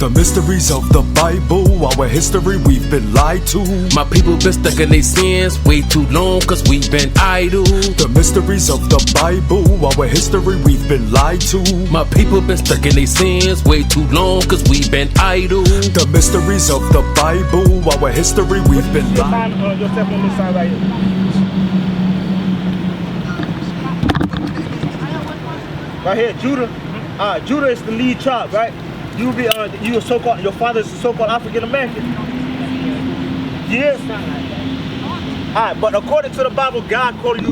The mysteries of the Bible, our history, we've been lied to. My people been stuck in their sins way too long, cause we've been idle. The mysteries of the Bible, our history, we've been lied to. My people been stuck in their sins way too long, cause we've been idle. The mysteries of the Bible, our history, we've been lied to. Yourself on this side right here. Right here, Judah. Judah is the lead tribe, right? You be you a so-called, your father is a so-called African American. Yes. Alright, but according to the Bible, God called you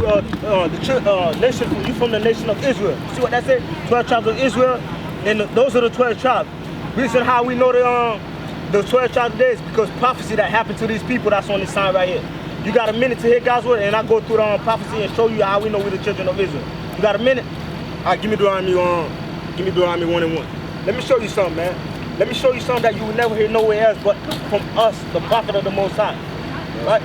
nation. You from the nation of Israel. See what that said? 12 tribes of Israel, and those are the 12 tribes. Reason how we know the 12 tribes today is because prophecy that happened to these people. That's on this sign right here. You got a minute to hear God's word, and I go through the prophecy and show you how we know we're the children of Israel. You got a minute? Alright, give me Deuteronomy 1 and 1. Let me show you something, man. Let me show you something that you will never hear nowhere else but from us, the prophet of the Most High. Right?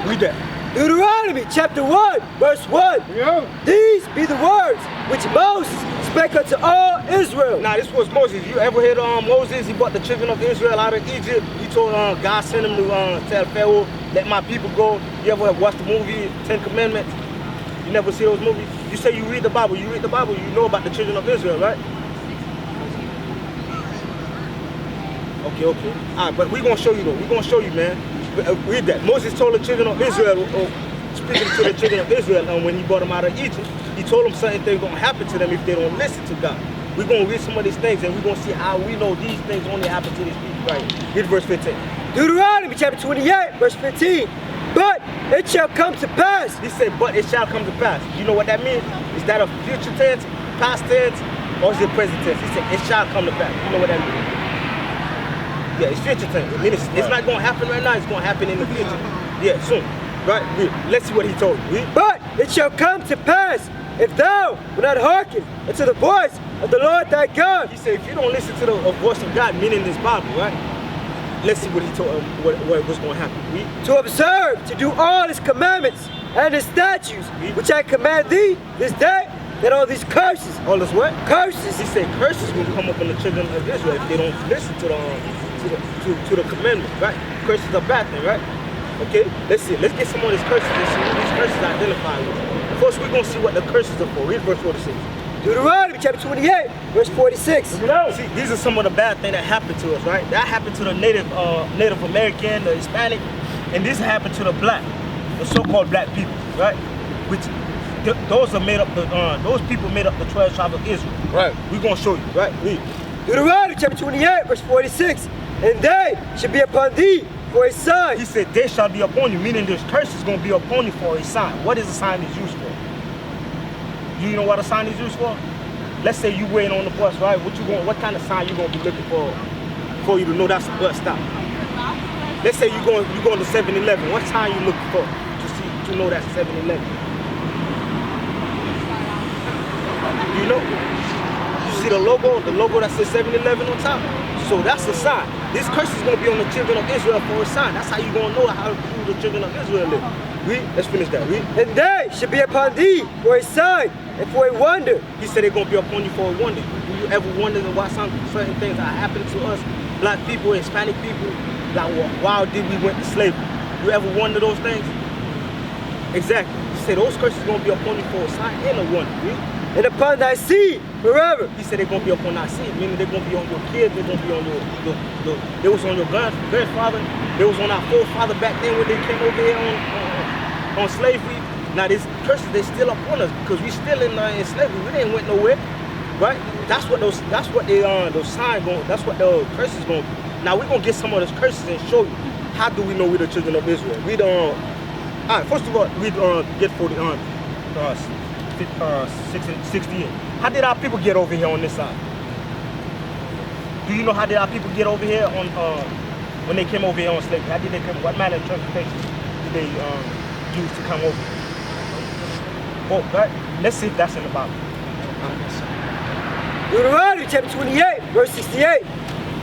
Read that. Deuteronomy chapter 1, verse 1. Yeah. These be the words which Moses spake unto all Israel. Now, this was Moses. You ever heard Moses? He brought the children of Israel out of Egypt. He told God sent him to tell Pharaoh, let my people go. You ever have watched the movie, 10 Commandments? You never see those movies? You say you read the Bible. You read the Bible, you know about the children of Israel, right? Okay. Alright, but we're going to show you though. We're going to show you, man. Read that. Moses told the children of Israel, speaking to the children of Israel, when he brought them out of Egypt, he told them certain things going to happen to them if they don't listen to God. We're going to read some of these things and we're going to see how we know these things only happen to these people right here. Read verse 15. Deuteronomy chapter 28, verse 15. But it shall come to pass. He said, but it shall come to pass. You know what that means? Is that a future tense, past tense, or is it present tense? He said, it shall come to pass. You know what that means? Yeah, it's future tense. I mean, it's not going to happen right now. It's going to happen in the future. Yeah, soon. Right? Let's see what he told you. But it shall come to pass if thou will not hearken unto the voice of the Lord thy God. He said, if you don't listen to the voice of God, meaning this Bible, right? Let's see what he told what's going to happen. To observe, to do all his commandments and his statutes, which I command thee this day, that all these curses. All this what? Curses. He said curses will come up on the children of Israel if they don't listen to the commandments, right? Curses are bad thing, right? Okay, let's see. Let's get some of these curses and see what these curses identify with. First, we're going to see what the curses are for. Read verse 46. Deuteronomy chapter 28, verse 46. See, these are some of the bad things that happened to us, right? That happened to the Native American, the Hispanic, and this happened to the black, the so-called black people, right? Which those are made up. Those people made up the 12 tribes of Israel. Right. We're gonna show you, right? Read. Deuteronomy chapter 28, verse 46. And they shall be upon thee for a sign. He said, they shall be upon you, meaning this curse is going to be upon you for a sign. What is a sign is used for? You know what a sign is used for? Let's say you waiting on the bus, right? What kind of sign you going to be looking for you to know that's a bus stop? Let's say you going to 7-Eleven. What sign you looking for to know that's 7-Eleven? You know? You see the logo that says 7-Eleven on top? So that's a sign. This curse is going to be on the children of Israel for a sign. That's how you're going to know who the children of Israel live. Read. Let's finish that. Read. And they shall be upon thee for a sign and for a wonder. He said they're going to be upon you for a wonder. Do you ever wonder why certain things are happening to us, black people, Hispanic people? Like, why did we went to slavery? You ever wonder those things? Exactly. He said those curses are going to be upon you for a sign and a wonder. Read. And upon thy seed forever. He said they're going to be upon thy seed, meaning they're going to be on your kids, they're going to be on they was on your grandfather, they was on our forefather back then when they came over here on slavery. Now these curses, they still upon us because we still in slavery. We didn't went nowhere, right? That's what those signs going, that's what the curses going to be. Now we're going to get some of those curses and show you how do we know we're the children of Israel. Read all right, first of all, read get 68. How did our people get over here on this side? Do you know how did our people get over here on when they came over here on slavery? How did they come? What manner of transportation did they use to come over? Oh, right. Let's see if that's in the Bible. Deuteronomy chapter 28, verse 68.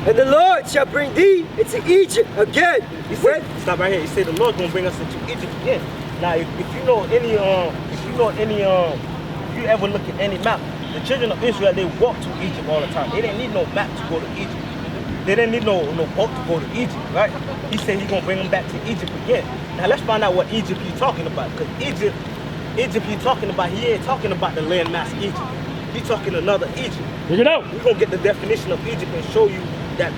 And the Lord shall bring thee into Egypt again. He said, stop right here. He said the Lord gonna bring us into Egypt again. Now, if you know any, if you ever look at any map, the children of Israel, they walked to Egypt all the time. They didn't need no map to go to Egypt. They didn't need no boat to go to Egypt, right? He said he's gonna bring them back to Egypt again. Now let's find out what Egypt he's talking about. Because Egypt he's talking about, he ain't talking about the landmass Egypt. He's talking another Egypt. Figure it out. We're gonna get the definition of Egypt and show you that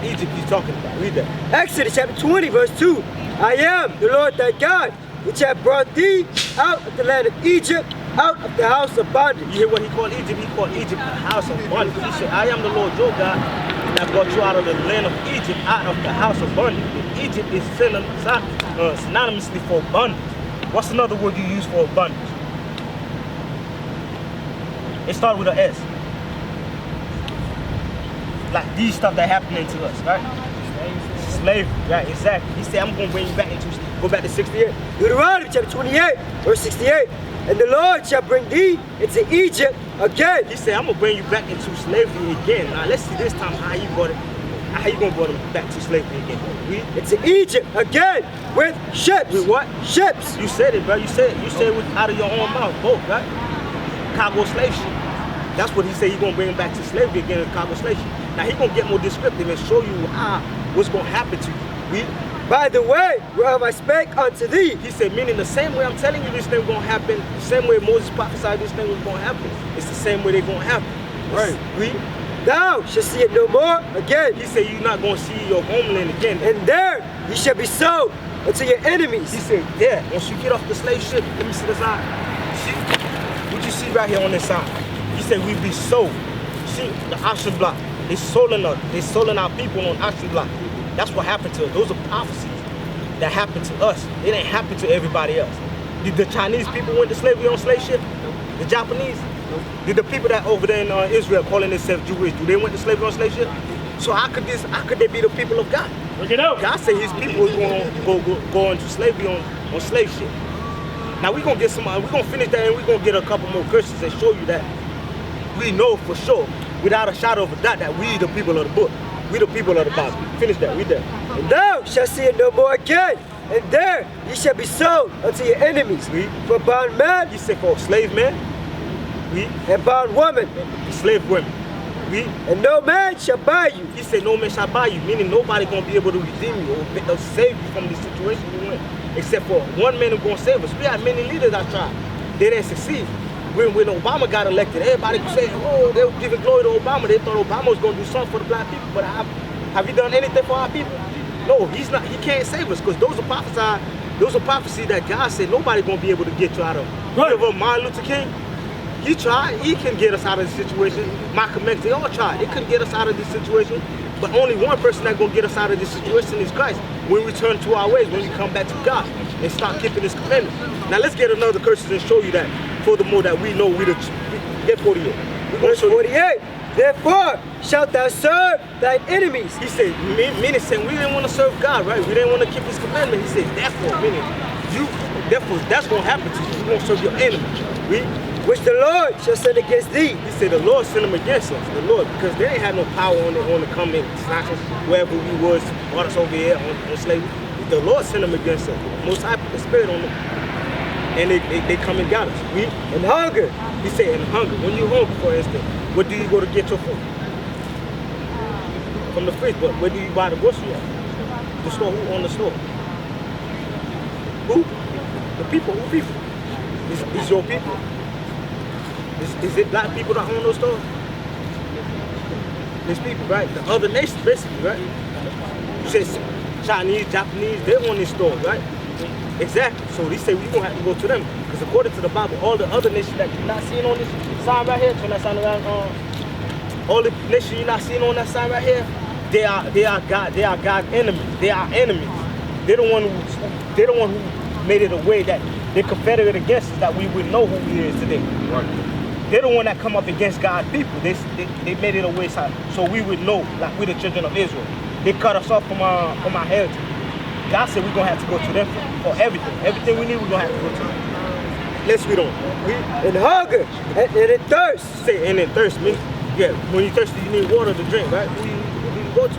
Egypt he's talking about. Read that. Exodus chapter 20, verse 2. I am the Lord thy God, which have brought thee out of the land of Egypt, out of the house of bondage. You hear what he called Egypt? He called Egypt the house of bondage. He said, I am the Lord your God that brought you out of the land of Egypt, out of the house of bondage. And Egypt is synonymously for bondage. What's another word you use for bondage? It starts with an S. Like these stuff that happening to us, right? Slavery, right? Exactly. He said, I'm going to bring you back go back to 68. Deuteronomy chapter 28, verse 68. And the Lord shall bring thee into Egypt again. He said, I'm going to bring you back into slavery again. Now, let's see this time how you going to bring them back to slavery again. Read. Into Egypt again with ships. With what? Ships. You said it, bro. You said it with, out of your own mouth. Both, right? Cargo slave ship. That's what he said. He's going to bring them back to slavery again in cargo slave ship. Now, he's going to get more descriptive and show you what's going to happen to you. Read. By the way whereof I spake unto thee. He said, meaning the same way I'm telling you this thing going to happen, the same way Moses prophesied this thing was going to happen, it's the same way they're going to happen. Right. Read. Thou shalt see it no more again. He said, you're not going to see your homeland again. And there ye shall be sold unto your enemies. He said, yeah, once you get off the slave ship, let me see the sign. See? What you see right here on this sign? He said, we be sold. See, the auction block. They're selling us. They're selling our people on auction block. That's what happened to us. Those are prophecies that happened to us. It ain't happened to everybody else. Did the Chinese people went to slavery on slave ship? The Japanese? Did the people that over there in Israel calling themselves Jewish, do they went to slavery on slave ship? So how could they be the people of God? Look it out. God said his people is going to go into slavery on slave ship. Now we're going to finish that and we're going to get a couple more curses and show you that we know for sure, without a shadow of a doubt, that we the people of the book. We the people of the Bible. Finish that, read that. And thou shalt see it no more again. And there ye shall be sold unto your enemies. Read. For bondman. He said for slave man. Read. And bondwoman. Slave women. Read. And no man shall buy you. He said no man shall buy you, meaning nobody going to be able to redeem you or save you from the situation you in. Except for one man who's going to save us. We had many leaders that tried. They didn't succeed. When Obama got elected, everybody was saying, oh, they were giving glory to Obama. They thought Obama was going to do something for the black people. But have he done anything for our people? No, he's not. He can't save us because those are prophecies that God said nobody going to be able to get you out of. Right. Remember Martin Luther King? He tried. He can get us out of this situation. Malcolm X, they all tried. They couldn't get us out of this situation. But only one person that's going to get us out of this situation is Christ. When we turn to our ways, when we come back to God and start keeping his commandments. Now let's get another curses and show you that. Furthermore, that we know we get 48. Verse 48. Therefore shalt thou serve thine enemies. He said, meaning saying we didn't want to serve God, right? We didn't want to keep his commandment. He said, therefore, meaning therefore that's going to happen to you. You're going to serve your enemies. Which the Lord shall send against thee. He said the Lord sent them against us, the Lord, because they ain't had no power on to come in, snatch us wherever we was, brought us over here on slavery. The Lord sent them against us. Most High put the spirit on them. And they come and got us. And hunger. He said, and hunger. When you hungry, for instance, where do you go to get your food? From the fridge, but where do you buy the grocery at? The store. Who on the store? Who? The people. Who people? Is your people? Is it black people that own those stores? There's people, right? The other nations, basically, right? You said Chinese, Japanese, they own these stores, right? Exactly. So they say we're going to have to go to them. Because according to the Bible, all the other nations that you're not seeing on this sign right here, turn that sign around, all the nations you're not seeing on that sign right here, they are God's enemies. They are enemies. They're the one who made it a way that they're confederate against us, that we would know who he is today. Right. They're the one that come up against God's people. They made it a way so we would know, like we're the children of Israel. They cut us off from our heritage. God said we're going to have to go to them for everything. Everything we need, we're going to have to go to them. Let's read on. And hunger, and in thirst. Say, and in thirst, mean, yeah, when you're thirsty, you need water to drink, right? Who do you go to?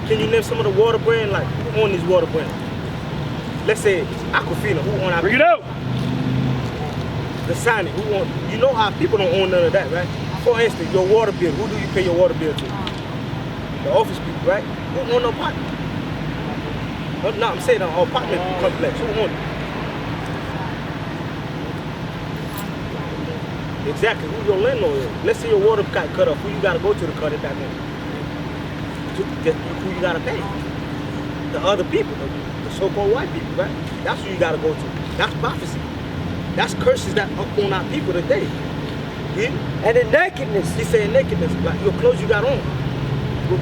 Can you name some of the water brand? Like, who own these water brands? Let's say Aquafina, who own our... Bring it out! The Sonic, who own... You know how people don't own none of that, right? For instance, your water bill, who do you pay your water bill to? the office people, right? Who own the apartment? No, I'm saying the apartment complex. Who own it? Exactly, who your landlord is. Let's say your water got cut off. Who you gotta go to cut it back on? Who you gotta pay? The other people, the so-called white people, right? That's who you gotta go to. That's prophecy. That's curses that up on our people today. Yeah? And the nakedness. He said nakedness, like your clothes you got on.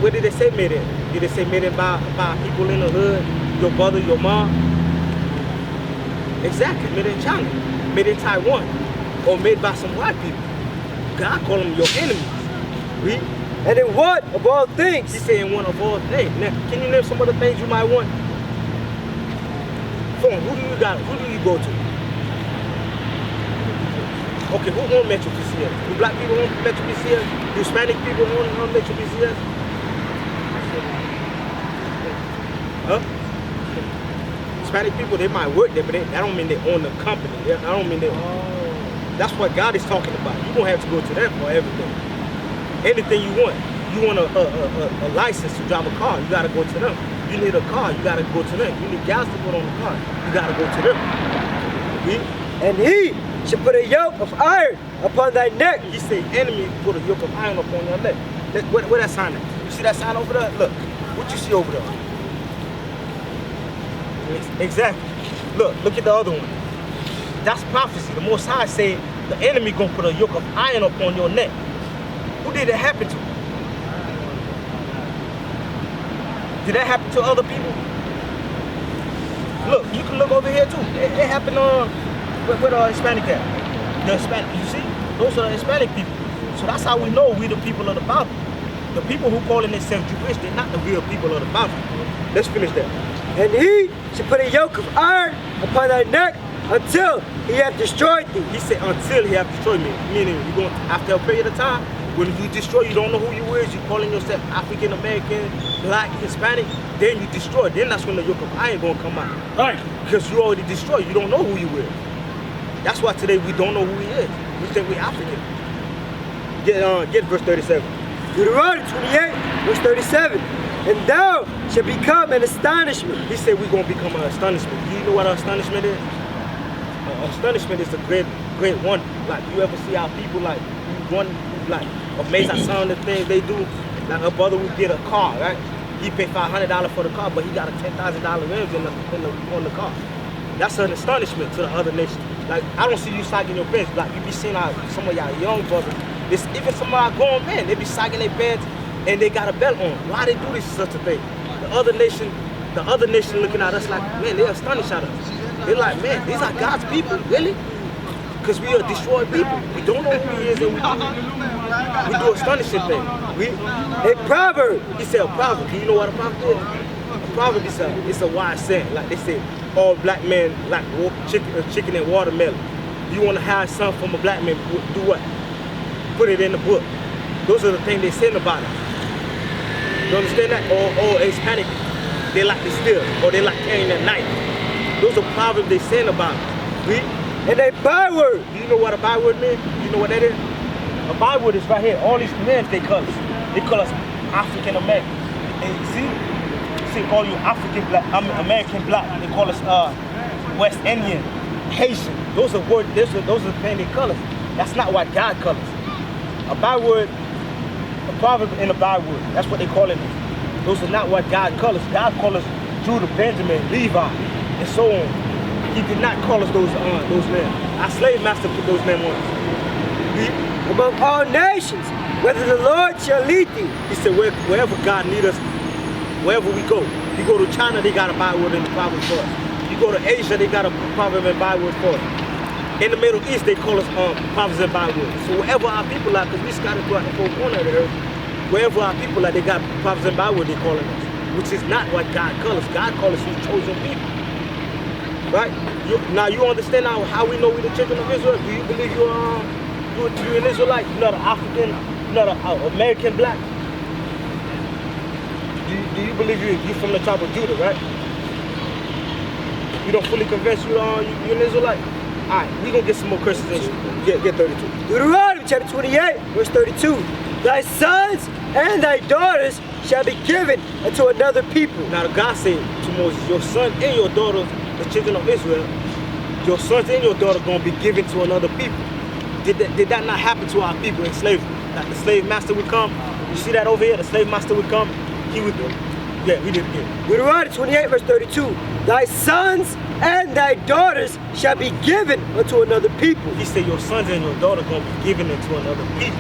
Where did they say made in? Did they say made in by people in the hood? Your brother, your mom? Exactly, made in China, made in Taiwan, or made by some white people. God called them your enemies. Read. And in what of all things? He said in one of all things. Now, can you name some of the things you might want? Phone, who do you got? Who do you go to? Okay, who own Metro PCS? Do black people own Metro PCS? Do Hispanic people own Metro PCS? Huh? Hispanic people, they might work there, but that don't mean they own the company. I don't mean they. That's what God is talking about. You don't have to go to them for everything. Anything you want. You want a license to drive a car, you gotta go to them. You need a car, you gotta go to them. You need gas to put on the car, you gotta go to them. And he should put a yoke of iron upon thy neck. He said, enemy put a yoke of iron upon your neck. Where that sign at? You see that sign over there? Look, what you see over there? Exactly. Look at the other one. That's prophecy. The Most High said the enemy gonna put a yoke of iron upon your neck. Who did it happen to? Did that happen to other people? Look, you can look over here too. It happened with the Hispanic at. The Hispanic, you see? Those are the Hispanic people. So that's how we know we the people of the Bible. The people who calling themselves Jewish, they're not the real people of the Bible. Let's finish that. And he should put a yoke of iron upon thy neck until he hath destroyed thee. He said, until he hath destroyed me. Meaning, you're going to, after a period of time, when you destroy, you don't know who you is, you calling yourself African American, black, Hispanic, then you destroy. Then that's when the yoke of iron gonna come out. Right. Because you already destroyed, you don't know who you is. That's why today we don't know who he is. We think we African. Get verse 37. Deuteronomy 28, verse 37. And thou shalt become an astonishment. He said we're gonna become an astonishment. You know what an astonishment is? Astonishment is a great wonder. Like you ever see our people like one like amazed at some of the things they do. Like a brother would get a car, right? He paid $500 for the car, but he got a $10,000 rims on the car. That's an astonishment to the other nation. Like I don't see you sagging your pants. Like you be seeing some of y'all young brothers. Even some of our grown men, they be sagging their pants and they got a belt on. Why they do this such a thing? The other nation looking at us like, man, they're astonished at us. They're like, man, these are God's people, really? Because we are destroyed people. We don't know who he is and we do astonishing things. A proverb. He said a proverb. Do you know what a proverb is? A proverb is a wise saying. Like they say, all black men like chicken and watermelon. You want to hire something from a black man, do what? Put it in the book. Those are the things they saying about it. You understand that? Or Hispanic, they like to steal, or they like carrying a knife. Those are proverbs they saying about it. And a byword. Do you know what a byword means? You know what that is? A byword is right here. All these names they call us. They call us African American. And see, call you African black, American black. They call us West Indian, Haitian. Those are words. Those are the things they call us. That's not what God calls us. A byword, a proverb and a byword. That's what they call it. Those are not what God calls us. God calls us Judah, Benjamin, Levi, and so on. He did not call us those names. Our slave master put those names on us. Among all nations, whether the Lord shall lead thee. He said, wherever God needs us, wherever we go. You go to China, they got a byword and a proverb for us. You go to Asia, they got a proverb and byword for us. In the Middle East, they call us proverbs and bywords. So wherever our people are, because we scattered throughout the four corners of the earth, wherever our people are, they got proverbs and bywords they calling us, which is not what God calls us. God calls us his chosen people. Right? Now you understand how we know we're the children of Israel? Do you believe you're an Israelite? You're not an African? You're not an American black? Do you believe you're from the tribe of Judah, right? You don't fully convince you're an Israelite? Alright, we're going to get some more curses in. Get 32. Deuteronomy chapter 28, verse 32. Thy sons and thy daughters shall be given unto another people. Now God said to Moses, your son and your daughters, the children of Israel, your sons and your daughters going to be given to another people. Did that not happen to our people in slavery? That the slave master would come. You see that over here? The slave master would come. He would do it. Yeah, we did it again. Deuteronomy 28 verse 32. Thy sons and thy daughters shall be given unto another people. He said your sons and your daughters going to be given into another people.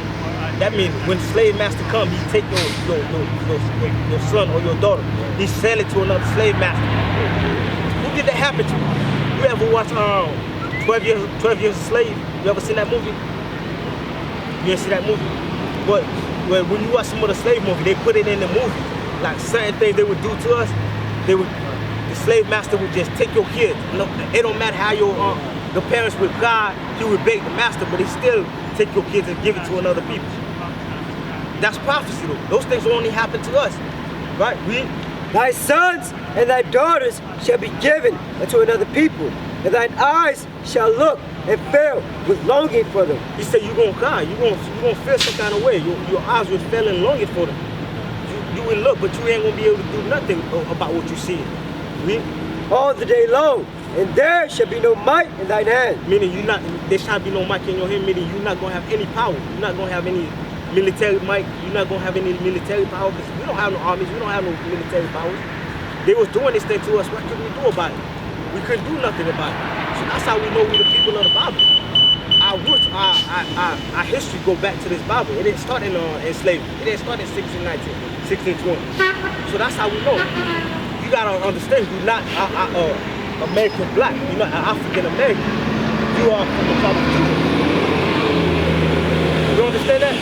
That means when the slave master come, he take your son or your daughter. He sell it to another slave master. Who did that happen to? You ever watch 12 Years a Slave? You ever seen that movie? You didn't see that movie? But when you watch some of the slave movie, they put it in the movie. Like certain things they would do to us, the slave master would just take your kids. It don't matter how the parents with God, he would beg the master, but he still take your kids and give it to another people. That's prophecy though. Those things only happen to us, right? Thy sons and thy daughters shall be given unto another people, and thine eyes shall look and fail with longing for them. He said you're gonna cry, you're gonna feel some kind of way. Your eyes will fail and longing for them. You will look, but you ain't gonna be able to do nothing about what you see. All the day long, and there shall be no might in thine hand. Meaning there shall be no might in your hand, meaning you're not gonna have any power. You're not gonna have any military might. You're not gonna have any military power because we don't have no armies, we don't have no military powers. They was doing this thing to us, what could we do about it? We couldn't do nothing about it. So that's how we know we're the people of the Bible. Our roots, our history go back to this Bible. It didn't start in slavery. It didn't start in 1619, 1620. So that's how we know. You gotta understand, you're not American black. You're not African American. You are from the tribe of Judah. You understand that?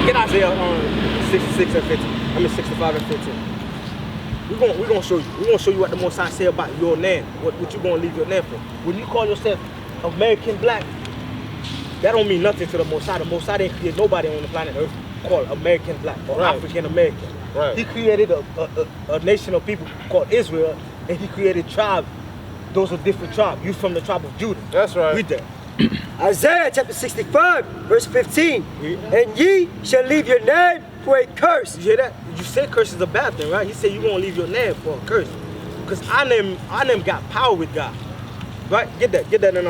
Get Isaiah 66 and 15. I mean 65 and 15. We're gonna show you. We're gonna show you what the Most High say about your land. What you gonna leave your land for. When you call yourself American black, that don't mean nothing to the Most High. The Most High didn't create nobody on the planet Earth called American black or African American. Right. He created a nation of people called Israel, and he created tribes. Those are different tribes. You from the tribe of Judah. That's right. Read that. Isaiah chapter 65 verse 15. And ye shall leave your name for a curse. You hear that? You said curse is a bad thing, right? He said you're gonna leave your name for a curse. Because our name got power with God. Right? Get that in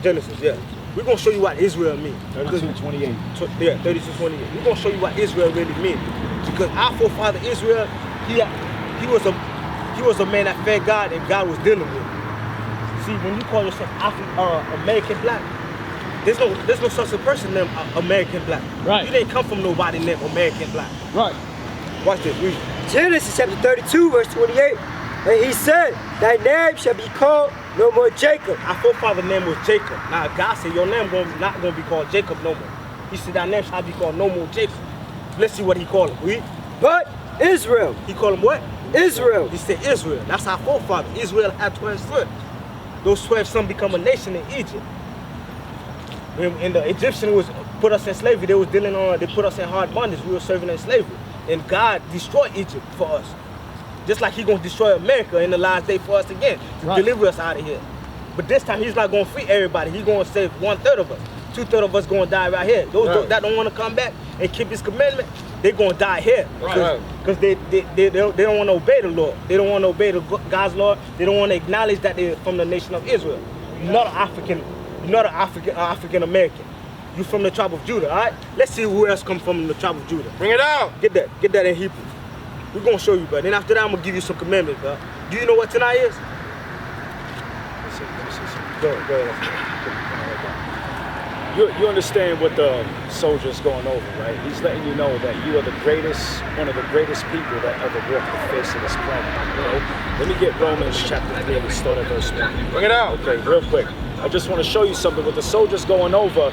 Genesis, yeah. We're gonna show you what Israel means. 32:28. Yeah, 32:28. We're gonna show you what Israel really means. Because our forefather Israel, he was a man that fed God and God was dealing with. See, when you call yourself American black, there's no such a person named American black. Right. You didn't come from nobody named American black. Right. Watch this. Read. Genesis chapter 32 verse 28. And he said, thy name shall be called no more Jacob. Our forefather's name was Jacob. Now God said your name not gonna be called Jacob no more. He said thy name shall be called no more Jacob. Let's see what he called him. Read. But Israel. He called him what? Israel. He said Israel. That's our forefather. Israel had 12 sons. Those 12 sons become a nation in Egypt. When the Egyptians was put us in slavery, they put us in hard bondage. We were serving in slavery. And God destroyed Egypt for us. Just like he's gonna destroy America in the last day for us again, to deliver us out of here. But this time he's not gonna free everybody. He's gonna save 1/3 of us. 2/3 of us gonna die right here. Those that don't wanna come back and keep his commandment, they're gonna die here. Because they don't wanna obey the Lord. They don't wanna obey God's law. They don't wanna acknowledge that they're from the nation of Israel. You're not an African American. You're from the tribe of Judah, all right? Let's see who else comes from the tribe of Judah. Bring it out. Get that in Hebrew. We're gonna show you, bro. Then after that, I'm gonna give you some commandments, bro. Do you know what tonight is? Go ahead. You understand what the soldier's going over, right? He's letting you know that you are the greatest, one of the greatest people that ever walked the face of this planet. You know? Let me get Romans chapter 3 and start at verse 1. Bring it out. Okay, real quick. I just want to show you something. What the soldier's going over,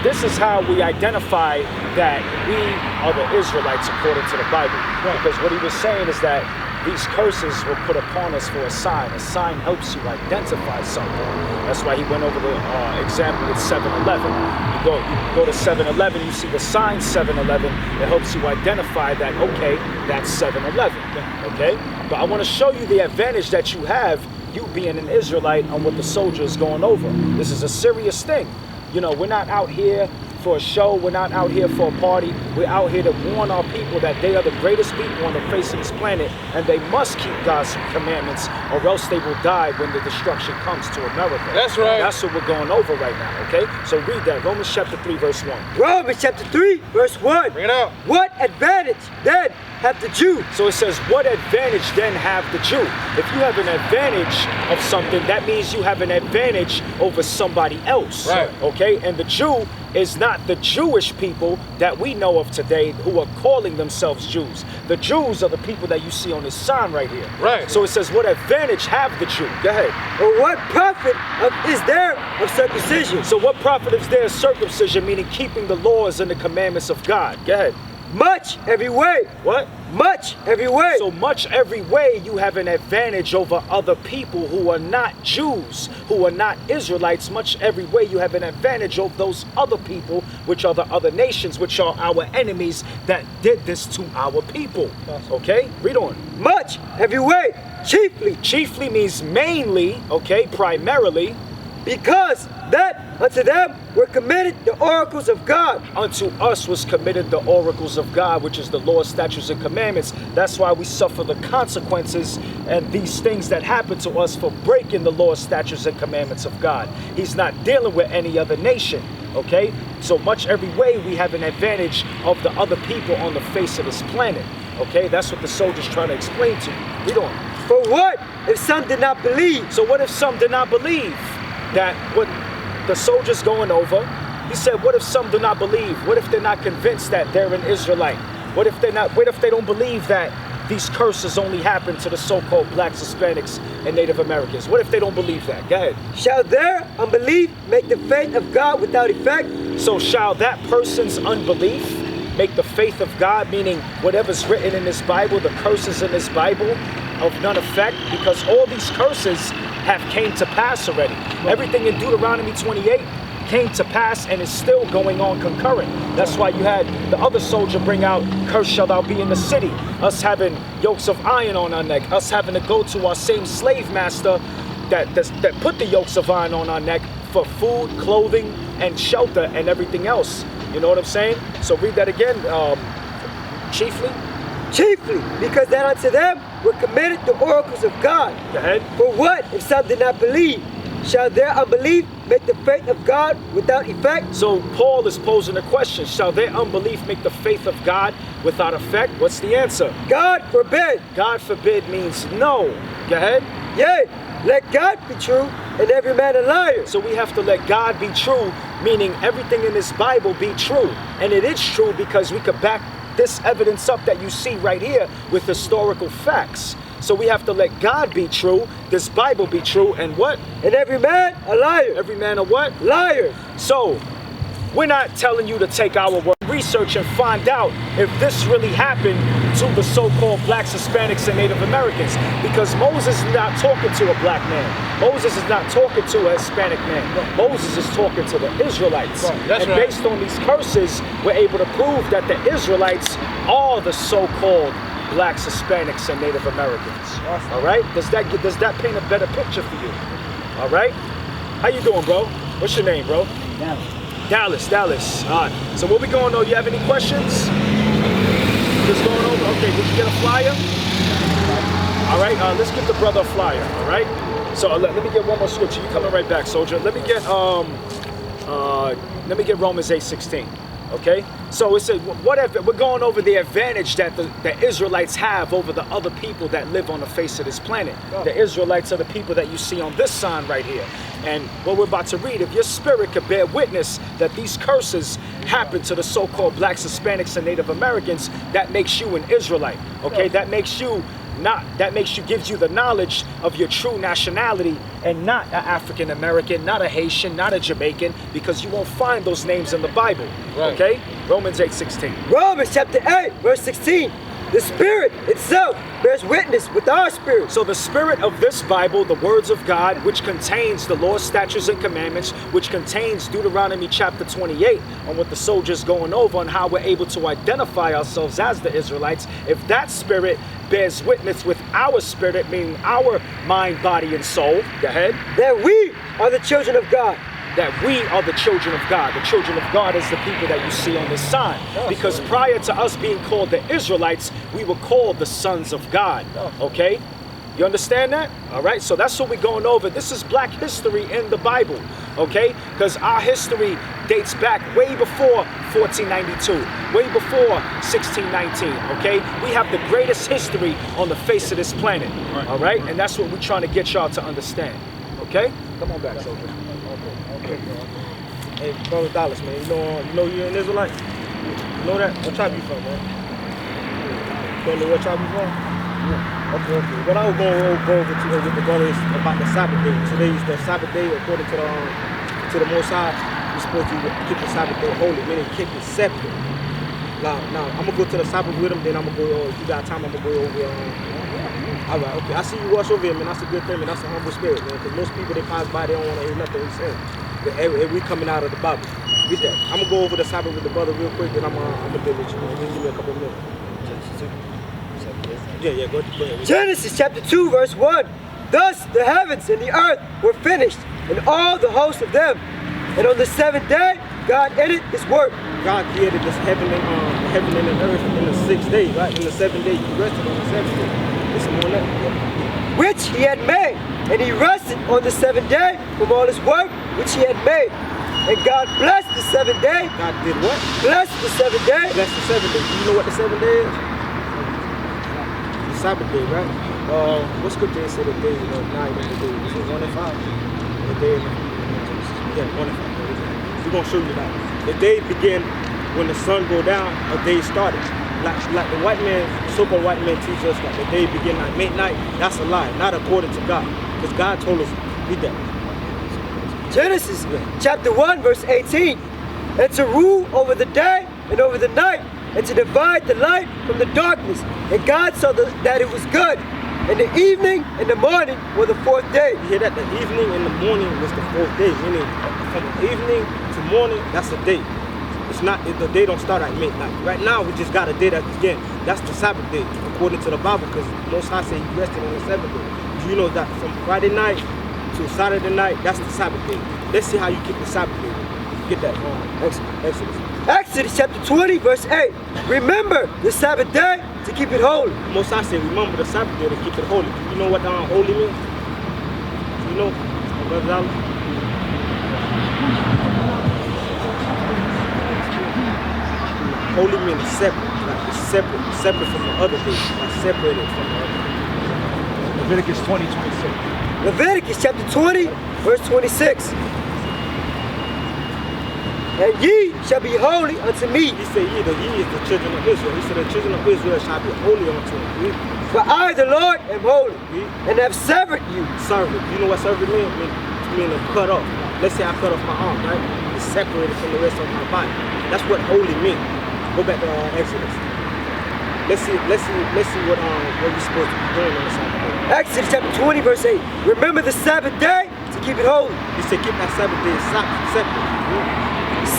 this is how we identify that we are the Israelites according to the Bible. Because what he was saying is that these curses were put upon us for a sign. A sign helps you identify something. That's why he went over the example with 7-Eleven. You go to 7-Eleven, you see the sign 7-Eleven. It helps you identify that, okay, that's 7-Eleven, okay? But I want to show you the advantage that you have, you being an Israelite, on what the soldier is going over. This is a serious thing. You know, we're not out here for a show. We're not out here for a party. We're out here to warn our people that they are the greatest people on the face of this planet, and they must keep God's commandments, or else they will die when the destruction comes to America. That's right. That's what we're going over right now, okay? So read that, Romans chapter 3, verse 1. Romans chapter 3, verse 1. Bring it out. What advantage then hath the Jew? So it says, what advantage then have the Jew? If you have an advantage of something, that means you have an advantage over somebody else. Right. Okay? And the Jew is not the Jewish people that we know of today who are calling themselves Jews. The Jews are the people that you see on this sign right here. Right. So it says, what advantage have the Jew? Go ahead. Or what profit is there of circumcision? So what profit is there of circumcision, meaning keeping the laws and the commandments of God? Go ahead. Much every way. What? Much every way. So much every way you have an advantage over other people who are not Jews, who are not Israelites. Much every way you have an advantage over those other people, which are the other nations, which are our enemies that did this to our people. Okay? Read on. Much every way. Chiefly. Chiefly means mainly, okay, primarily. Because that unto them were committed the oracles of God. Unto us was committed the oracles of God, which is the law, statutes, and commandments. That's why we suffer the consequences and these things that happen to us for breaking the law, statutes, and commandments of God. He's not dealing with any other nation, okay? So much every way we have an advantage of the other people on the face of this planet, okay? That's what the soldier's trying to explain to you. Read on. For what if some did not believe? So what if some did not believe that what the soldier's going over? He said, what if some do not believe? What if they're not convinced that they're an Israelite? What if they don't believe that these curses only happen to the so-called blacks, Hispanics, and Native Americans? What if they don't believe that? Go ahead. Shall their unbelief make the faith of God without effect? So shall that person's unbelief make the faith of God, meaning whatever's written in this Bible, the curses in this Bible, of none effect? Because all these curses have came to pass already. Everything in Deuteronomy 28 came to pass and is still going on concurrent. That's why you had the other soldier bring out, cursed shalt thou be in the city. Us having yokes of iron on our neck. Us having to go to our same slave master that put the yokes of iron on our neck for food, clothing, and shelter and everything else. You know what I'm saying? So read that again, chiefly. Chiefly, because that unto them were committed the oracles of God. Go ahead. For what if some did not believe? Shall their unbelief make the faith of God without effect? So Paul is posing a question. Shall their unbelief make the faith of God without effect? What's the answer? God forbid. God forbid means no. Go ahead. Yea, let God be true and every man a liar. So we have to let God be true, meaning everything in this Bible be true. And it is true because we could back this evidence up that you see right here with historical facts. So we have to let God be true, this Bible be true, and what? And every man a liar. Every man a what? Liar. So we're not telling you to take our word, research and find out if this really happened to the so-called blacks, Hispanics, and Native Americans, because Moses is not talking to a black man. Moses is not talking to a Hispanic man. Moses is talking to the Israelites. That's and right. based on these curses, we're able to prove that the Israelites are the so-called blacks, Hispanics, and Native Americans. All right? Does that paint a better picture for you? All right? How you doing, bro? What's your name, bro? Dallas. All right. So what we going on? You have any questions? Just going over. Okay. Did you get a flyer? All right. Let's give the brother a flyer. All right. So let me get one more scripture. You coming right back, soldier? Let me get Romans 8:16. Okay. So it's whatever. We're going over the advantage that the Israelites have over the other people that live on the face of this planet. The Israelites are the people that you see on this sign right here. And what we're about to read, if your spirit could bear witness that these curses happen to the so-called blacks, Hispanics, and Native Americans, that makes you an Israelite. Okay, that gives you the knowledge of your true nationality and not an African American, not a Haitian, not a Jamaican, because you won't find those names in the Bible. Right. Okay? Romans 8:16. Romans chapter 8, verse 16. The Spirit itself bears witness with our spirit. So the spirit of this Bible, the words of God, which contains the law, statutes, and commandments, which contains Deuteronomy chapter 28, on what the soldier's going over and how we're able to identify ourselves as the Israelites. If that spirit bears witness with our spirit, meaning our mind, body, and soul, go ahead. That we are the children of God. that we are the children of God. The children of God is the people that you see on this sign. Because prior to us being called the Israelites, we were called the sons of God. Okay? You understand that? All right, so that's what we're going over. This is black history in the Bible, okay? Because our history dates back way before 1492, way before 1619, okay? We have the greatest history on the face of this planet, all right? And that's what we're trying to get y'all to understand, okay? Come on back, soldier. Okay. Hey, brother Dallas, man, you know you're an Israelite? You know that? What tribe you from, man? You don't know what tribe you from? Yeah. Okay. What I was going to go over with the brother is about the Sabbath day. Today is the Sabbath day according to the Most High. We're supposed to keep the Sabbath day holy, meaning keep it separate. Now I'm gonna go to the Sabbath with him. Then I'm gonna go. If you got time, I'm gonna go over. All right. Okay. I see you rush over here, man. That's a good thing, man. That's a humble spirit, man. Because most people they pass by, they don't want to hear nothing we saying. But we coming out of the Bible. Get that. I'm gonna go over the Sabbath with the brother real quick. Then I'm gonna deal with you. Man. Give me a couple minutes. Yeah, go ahead. Genesis chapter 2, verse 1. Thus the heavens and the earth were finished, and all the hosts of them. And on the seventh day, God ended his work. God created this heaven and the earth in the 6th day, right? In the 7th day, he rested on the 7th day. Listen more than that. Which he had made. And he rested on the 7th day from all his work which he had made. And God blessed the 7th day. God did what? Blessed the 7th day. Blessed the 7th day. Do you know what the 7th day is? Sabbath day, right? What scripture say the day, not even the day? Is it 1 and 5? The day, yeah, 1 and 5. We're gonna show you that. The day began when the sun go down, a day started. Like the white man, so-called white man teach us that the day began like midnight. That's a lie, not according to God. Because God told us, read that. Genesis chapter 1, verse 18. And to rule over the day and over the night, and to divide the light from the darkness. And God saw that it was good. And the evening and the morning were the 4th day. You hear that? The evening and the morning was the 4th day. Meaning from evening to morning, that's a day. It's not, the day don't start at midnight. Right now, we just got a day that began. That's the Sabbath day, according to the Bible, because Most High said he rested on the 7th day. Do you know that from Friday night to Saturday night, that's the Sabbath day. Let's see how you keep the Sabbath day. Get that. Exodus. Exodus chapter 20, verse 8. Remember the Sabbath day to keep it holy. Most I say, remember the Sabbath day to keep it holy. You know what holy means? You know, Brother Dollar? Holy means separate. Like it's separate from the other days. Like separated from the other days. Leviticus 20:26. Leviticus chapter 20, verse 26. And ye shall be holy unto me. He said, ye is the children of Israel. He said, the children of Israel shall be holy unto me. For I, the Lord, am holy, and have severed you. Servant. You know what servant means? Meaning cut off. Let's say I cut off my arm, right? It's separated from the rest of my body. That's what holy means. Go back to Exodus. Let's see what we're supposed to be doing on the Sabbath day. Exodus chapter 20, verse 8. Remember the Sabbath day to keep it holy. He said, keep that Sabbath day separate.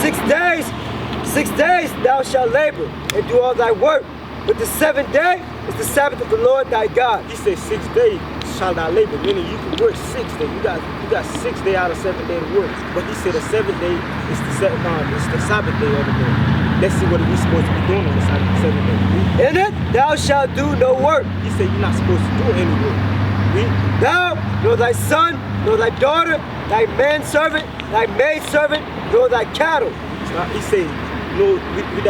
6 days thou shalt labor and do all thy work, but the 7th day is the Sabbath of the Lord thy God. He said 6 days shall thou labor, meaning you can work 6 days. You got 6 days out of 7 days to work. But he said the 7th day is the Sabbath day of the Lord. Let's see what we're supposed to be doing on the 7th day. In it thou shalt do no work. He said you're not supposed to do any work. Thou, nor thy son, nor thy daughter, thy manservant, thy maidservant, nor thy cattle. He said, no, read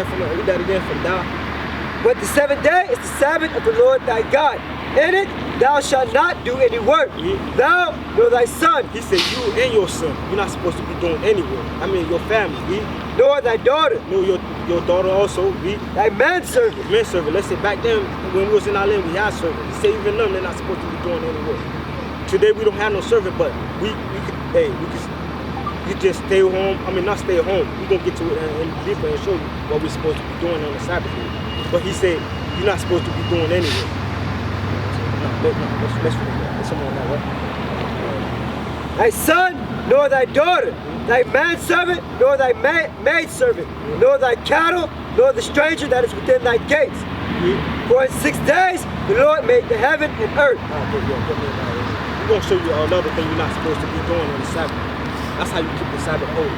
that again from thou. But the 7th day is the Sabbath of the Lord thy God. In it thou shalt not do any work. Thou, nor thy son. He said, you and your son, you're not supposed to be doing any work. I mean, your family. Nor thy daughter. No, your daughter also. Thy manservant. Manservant. Let's say back then, when we was in our land, we had servants. He said, even them, they're not supposed to be doing any work. Today, we don't have no servant, but we could, you just stay home. I mean, not stay home. We're going to get to it and deeper and show you what we're supposed to be doing on the Sabbath day. But he said, you're not supposed to be doing anything. Let's finish that. Let's someone that way. Thy son, nor thy daughter, thy manservant, nor thy maidservant, nor thy cattle, nor the stranger that is within thy gates. For in 6 days the Lord made the heaven and earth. We're going to show you another thing you're not supposed to be doing on the Sabbath. That's how you keep the Sabbath holy.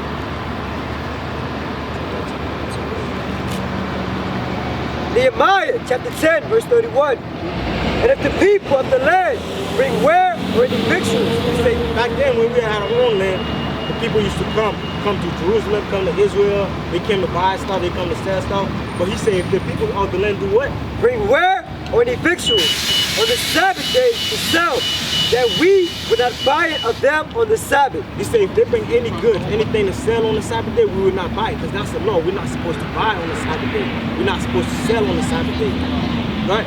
Nehemiah chapter 10, verse 31. And if the people of the land bring ware or any victuals, Back then when we had our own land, the people used to come to Jerusalem, come to Israel, they came to buy stuff, they come to sell stuff. But he said if the people of the land do what? bring ware or any victuals on the Sabbath day to sell, that we would not buy it of them on the Sabbath. He said if they bring any goods, anything to sell on the Sabbath day, we would not buy it, because that's the law. We're not supposed to buy on the Sabbath day. We're not supposed to sell on the Sabbath day. Right?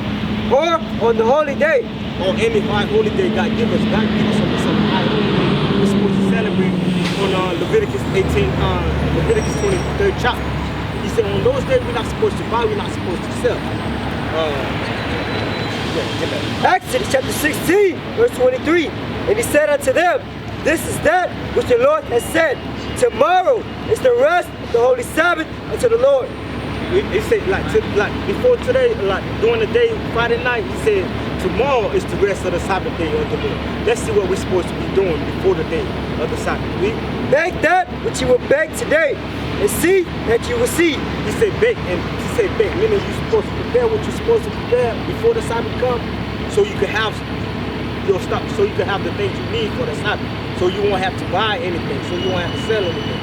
Or on the holy day. On any holy day God give us. God give us some high holy day. We're supposed to celebrate on Leviticus 23rd chapter. He said on those days we're not supposed to buy, we're not supposed to sell. Exodus chapter 16, verse 23. And he said unto them, this is that which the Lord has said. Tomorrow is the rest of the holy Sabbath unto the Lord. He said like before today, like during the day, Friday night, he said tomorrow is the rest of the Sabbath day of the Lord. Let's see what we're supposed to be doing before the day of the Sabbath. Bake that which you will bake today, and see that you will see. He said bake, and he said bake, meaning you're supposed to prepare what you're supposed to prepare before the Sabbath comes, so you can have your stuff, so you can have the things you need for the Sabbath, so you won't have to buy anything, so you won't have to sell anything.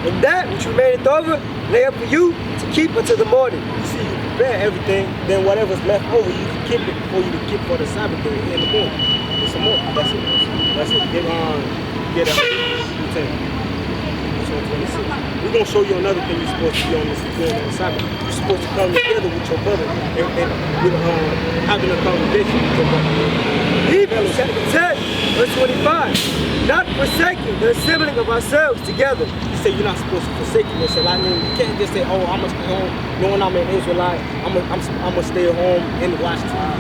And that which remaineth over, lay up for you to keep until the morning. You see, you prepare everything, then whatever's left over, you can keep it for you to keep for the Sabbath day in the morning. It's some more. That's it. That's it. Get we're going to show you another thing you're supposed to be on this doing on the Sabbath. You're supposed to come together with your brother and with, having a conversation with your brother. Hebrews chapter 10, verse 25. Not forsaking the assembling of ourselves together. He said you're not supposed to forsake yourself. I mean, you can't just say, oh, I'm going to stay home knowing I'm an Israelite. I'm going to stay home and watch TV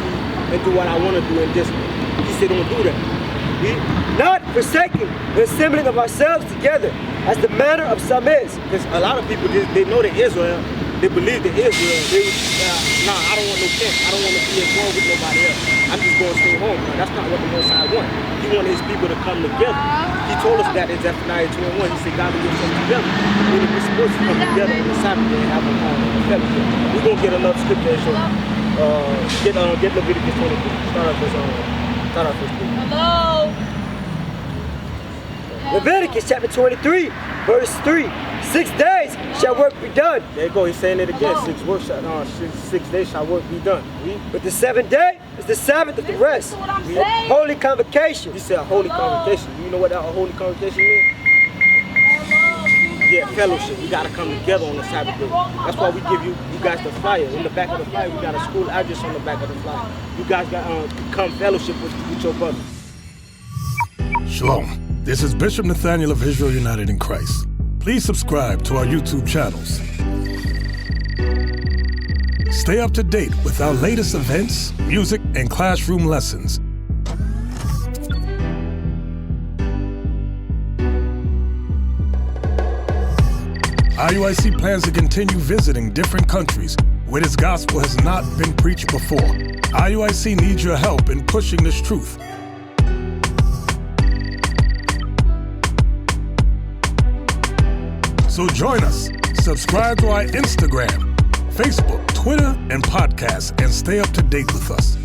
and do what I want to do and just, he said don't do that. Not forsaking the assembling of ourselves together, as the manner of some is. Because a lot of people, they know that Israel, they believe that Israel, I don't want no tent. I don't want to be involved with nobody else. I'm just going to stay home. No, that's not what the Most High wants. He wanted his people to come together. He told us that in Zephaniah 21. He said God will get them together. We're supposed to come together on the Sabbath day and have a fellowship. We're going to get another scripture and show get Leviticus 23. Start off verse 3. Hello. Leviticus chapter 23, verse 3. 6 days shall work be done. There you go, he's saying it again. 6 days shall work be done. But the 7th day is the Sabbath of the rest. Holy convocation. He said a holy convocation. You know what that holy convocation means? Yeah, fellowship. We gotta come together on the Sabbath day. That's why we give you guys the flyer. In the back of the flyer, we got a school address on the back of the flyer. You guys got come fellowship with your brothers. Shalom. This is Bishop Nathaniel of Israel United in Christ. Please subscribe to our YouTube channels. Stay up to date with our latest events, music, and classroom lessons. IUIC plans to continue visiting different countries where this gospel has not been preached before. IUIC needs your help in pushing this truth. So join us, subscribe to our Instagram, Facebook, Twitter, and podcasts, and stay up to date with us.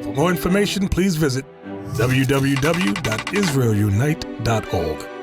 For more information, please visit www.israelunite.org.